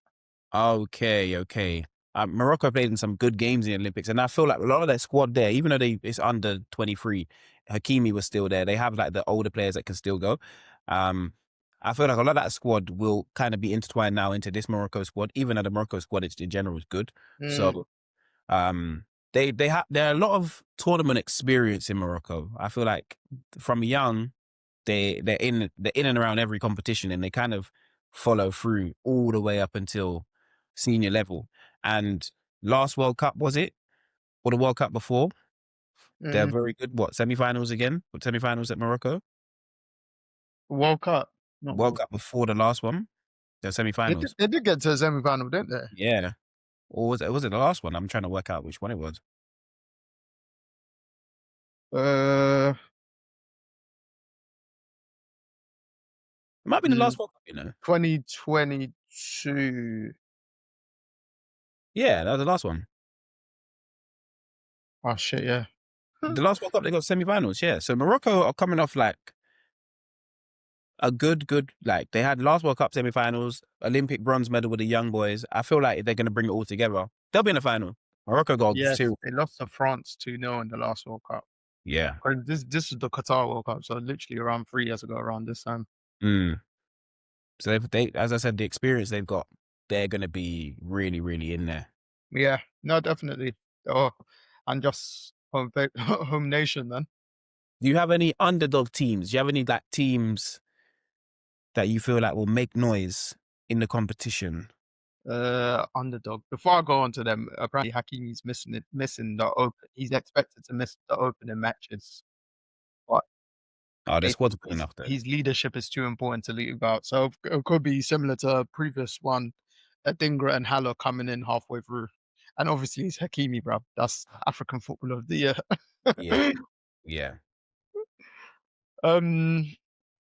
Okay. Morocco played in some good games in the Olympics, and I feel like a lot of their squad there, even though it's under 23, Hakimi was still there. They have like the older players that can still go. I feel like a lot of that squad will kind of be intertwined now into this Morocco squad, even though the Morocco squad in general is good. Mm, So um, there are a lot of tournament experience in Morocco. I feel like from young, they're in and around every competition, and they kind of follow through all the way up until senior level. And last World Cup, was it? Or the World Cup before? They're mm. very good. What, semi-finals again? What, semi-finals at Morocco? World Cup, not World World Cup before the last one? The They did, semi-finals. they did get to the semi-final, didn't they? Yeah. Or was it the last one? I'm trying to work out which one it was. Uh, It might be the mm, last World Cup, you know. 2022. Yeah, that was the last one. Oh shit, yeah. The last World Cup, they got semi-finals, yeah. So Morocco are coming off like a good like they had last World Cup semi-finals, Olympic bronze medal with the young boys. I feel like if they're gonna bring it all together, they'll be in the final. Morocco got Yes, two. they lost to France 2-0 in the last World Cup. Yeah. 'Cause this is the Qatar World Cup, so literally around 3 years ago, around this time. Mm. So they as I said, the experience they've got, they're gonna be really, really in there. Yeah, no, definitely. Oh, and just home nation, then. Do you have any underdog teams? Do you have any like teams that you feel like will make noise in the competition? Underdog. Before I go on to them, apparently Hakimi's missing the open. He's expected to miss the opening matches, but Oh, the squad's basically good enough though. his leadership is too important to leave out. So it could be similar to a previous one, Dingra and Haller coming in halfway through. And obviously it's Hakimi, bro. That's African Footballer of the Yeah, Year. yeah. um,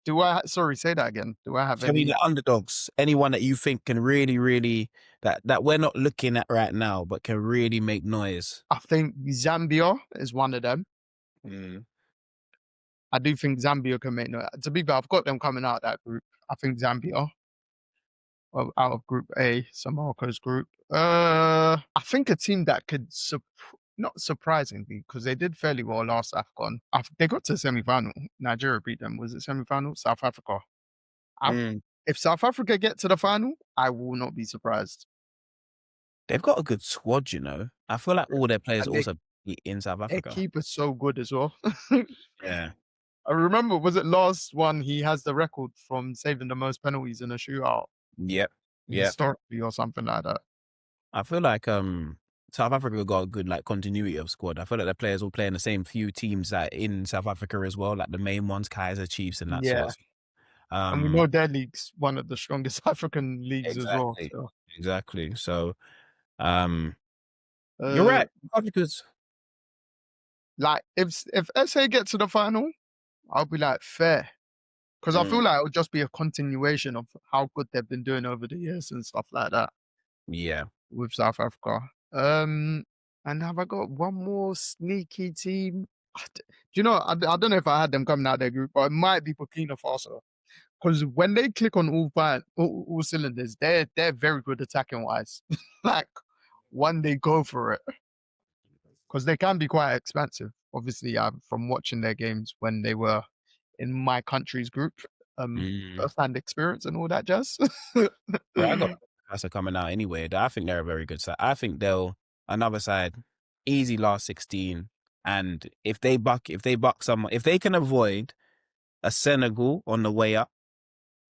do I? Sorry, say that again. Do I have So, I mean, any? the underdogs, anyone that you think can really, really that we're not looking at right now, but can really make noise. I think Zambia is one of them. Mm. I do think Zambia can make no. To be fair, I've got them coming out of that group. I think Zambia out of Group A, so Morocco's group. I think a team that could not surprisingly because they did fairly well last AFCON. They got to the semi-final. Nigeria beat them. Was it semi-final? South Africa. I, Mm. if South Africa get to the final, I will not be surprised. They've got a good squad, you know. I feel like all their players And they, also be in South their Africa. keeper's so good as well. Yeah. I remember, was it last one? He has the record from saving the most penalties in a shootout Yep. Yep. historically, or something like that. I feel like South Africa got a good like continuity of squad. I feel like the players all play in the same few teams that in South Africa as well, like the main ones, Kaiser Chiefs and that sort Yeah, of stuff. and we know their league's one of the strongest African leagues as well. Exactly. So, Exactly. So um you're uh, right. Africa's like if SA get to the final, I'll be like fair because I mm, feel like it would just be a continuation of how good they've been doing over the years and stuff like that yeah. with South Africa. And have I got one more sneaky team? Do you know? I don't know if I had them coming out of their group, but it might be Burkina Faso. Because when they click on all cylinders, they're very good attacking wise. Like when they go for it, because they can be quite expensive. Obviously, from watching their games when they were in my country's group, Mm. first-hand experience and all that jazz. Bro, I got Casa coming out anyway. I think they're a very good side. I think they'll another side, easy last 16. And if they buck someone, if they can avoid a Senegal on the way up,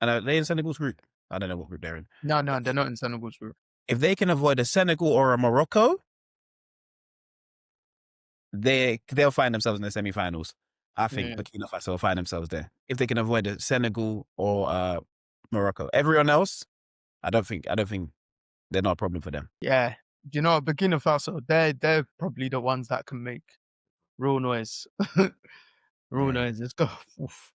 and are they in Senegal's group? I don't know what group they're in. No, they're not in Senegal's group. If they can avoid a Senegal or a Morocco, they'll find themselves in the semi-finals. I think Mm. Burkina Faso will find themselves there if they can avoid a Senegal or Morocco. Everyone else, I don't think they're not a problem for them. Yeah, you know, Burkina Faso, they're probably the ones that can make real noise. Real Mm. noise. Let's go. Oof.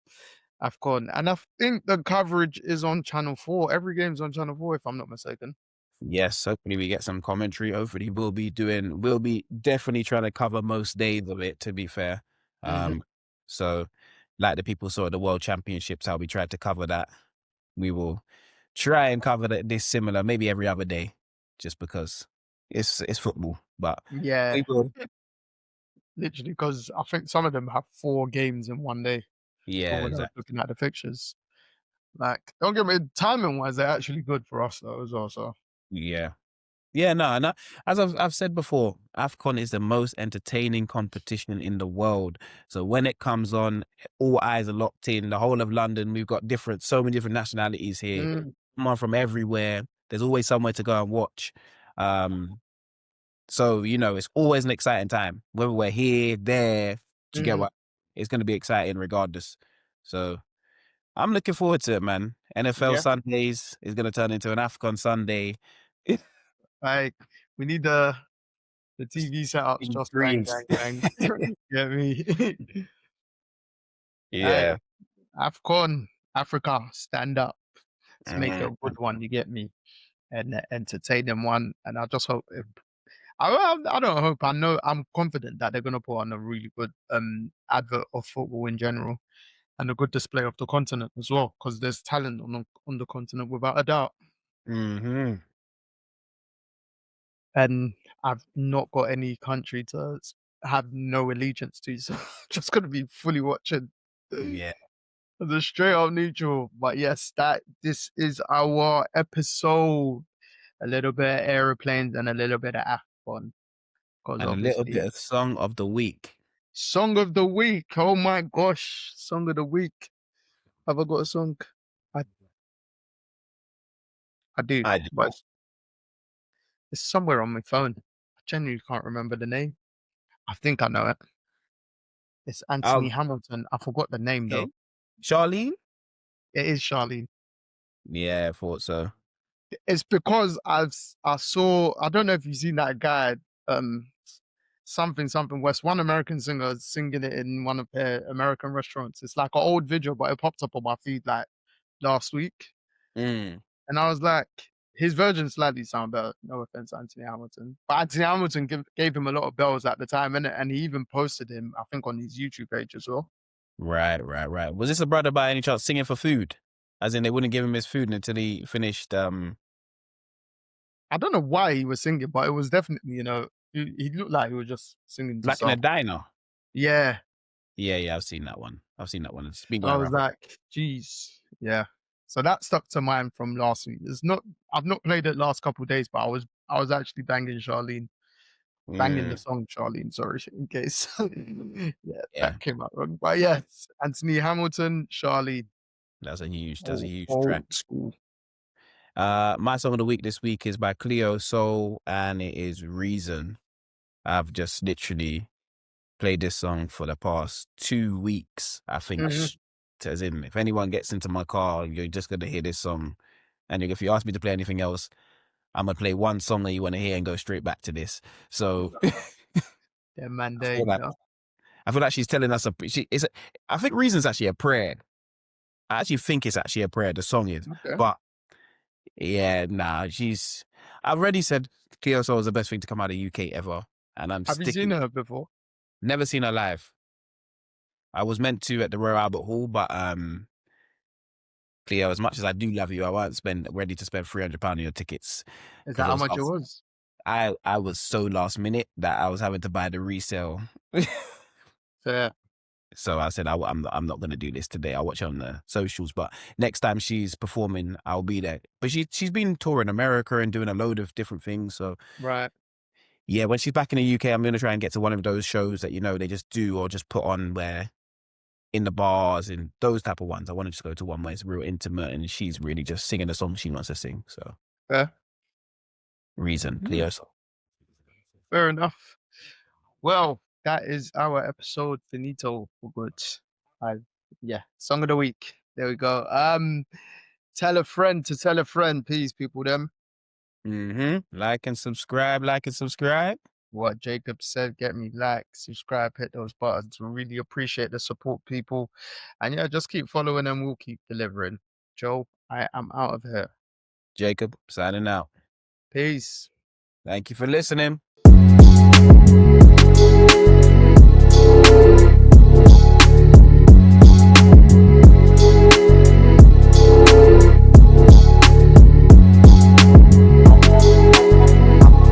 AFCON. And I think the coverage is on Channel 4. Every game's on Channel 4, if I'm not mistaken. Yes, hopefully we get some commentary. Hopefully we'll be definitely trying to cover most days of it, to be fair. Mhm. So like the people saw at the World Championships, how we tried to cover that. We will try and cover this similar, maybe every other day, just because it's football. But Yeah, we will. literally, because I think some of them have 4 games in one day. Yeah, When I was exactly. looking at the fixtures. Like, don't get me timing wise, they're actually good for us though as well. So Yeah. Yeah, no, and as I've said before, AFCON is the most entertaining competition in the world. So when it comes on, all eyes are locked in. The whole of London, we've got so many different nationalities here. mm, Come on from everywhere. There's always somewhere to go and watch. Um, so it's always an exciting time. Whether we're here, there, do you get mm. what? It's going to be exciting regardless. So I'm looking forward to it, man. NFL Yeah. Sundays is going to turn into an AFCON Sunday. Like we need the TV setups In just bang, dreams. bang, bang. Get me? Hey, Yeah. AFCON, Africa, stand up. Let's make Mhm. a good one. You get me? And entertaining one. And I just hope. I don't hope. I know. I'm confident that they're gonna put on a really good advert of football in general and a good display of the continent as well. Because there's talent on the continent without a doubt. Mhm. And I've not got any country to have no allegiance to, so just gonna be fully watching Yeah. the straight up neutral. But yes, that this is our episode. A little bit of aeroplanes and a little bit of AFCON, because And a little bit obviously of song of the week. song of the week. Oh my gosh, song of the week. Have I got a song? I I do, I but do. it's somewhere on my phone. I genuinely can't remember the name. I think I know it. It's Anthony Oh, Hamilton. I forgot the name okay. though. Charlene? It is Charlene. Yeah, I thought so. It's because I saw, I don't know if you've seen that guy, um something West, one American singer singing it in one of their American restaurants. It's like an old video, but it popped up on my feed like last week. Mm. And I was like, his version slightly sound better. No offense, Anthony Hamilton. But Anthony Hamilton gave him a lot of bells at the time, and he even posted him, I think, on his YouTube page as well. Right. Was this a brother by any chance singing for food? As in they wouldn't give him his food until he finished I don't know why he was singing, but it was definitely, he looked like he was just singing the like in a song. diner. Yeah. Yeah, I've seen that one. It's been So I going was around. like, geez, yeah. So that stuck to mind from last week. I've not played it last couple of days, but I was actually banging the Mm, song Charlene, sorry, in case. Yeah, yeah, that came out wrong. But yes, Anthony Hamilton, Charlene, that's a old, huge track. old school. My song of the week this week is by Cleo Soul and it is Reason. I've just literally played this song for the past 2 weeks. I think, Mhm. as in, if anyone gets into my car, you're just going to hear this song. And if you ask me to play anything else, I'm going to play one song that you want to hear and go straight back to this. So Yeah, man, I feel they, like, she's telling us, I think Reason's actually a prayer. I actually think it's actually a prayer, the song is. okay. But yeah, I've already said Cleo Soul is the best thing to come out of UK ever. And I'm Have you seen sticking. her before? Never seen her live. I was meant to at the Royal Albert Hall, but Cleo, as much as I do love you, I weren't ready to spend £300 on your tickets Is because that how much it was? I was so last minute that I was having to buy the resale. Fair. So I said I'm not going to do this today. I'll watch it on the socials, but next time she's performing, I'll be there. But she's been touring America and doing a load of different things. So Right. yeah, when she's back in the UK, I'm going to try and get to one of those shows that they just do or just put on where in the bars and those type of ones. I want to just go to one where it's real intimate and she's really just singing the song she wants to sing. So Fair. Reason, Mm, Cleo Soul. fair enough. Well, that is our episode finito for good. I Yeah, song of the week. There we go. Tell a friend to tell a friend, please, people. Them Like and subscribe. what Jacob said. Get me like, subscribe, hit those buttons. We really appreciate the support, people. And yeah, just keep following and we'll keep delivering. Joe, I am out of here. Jacob, signing out. Peace. Thank you for listening.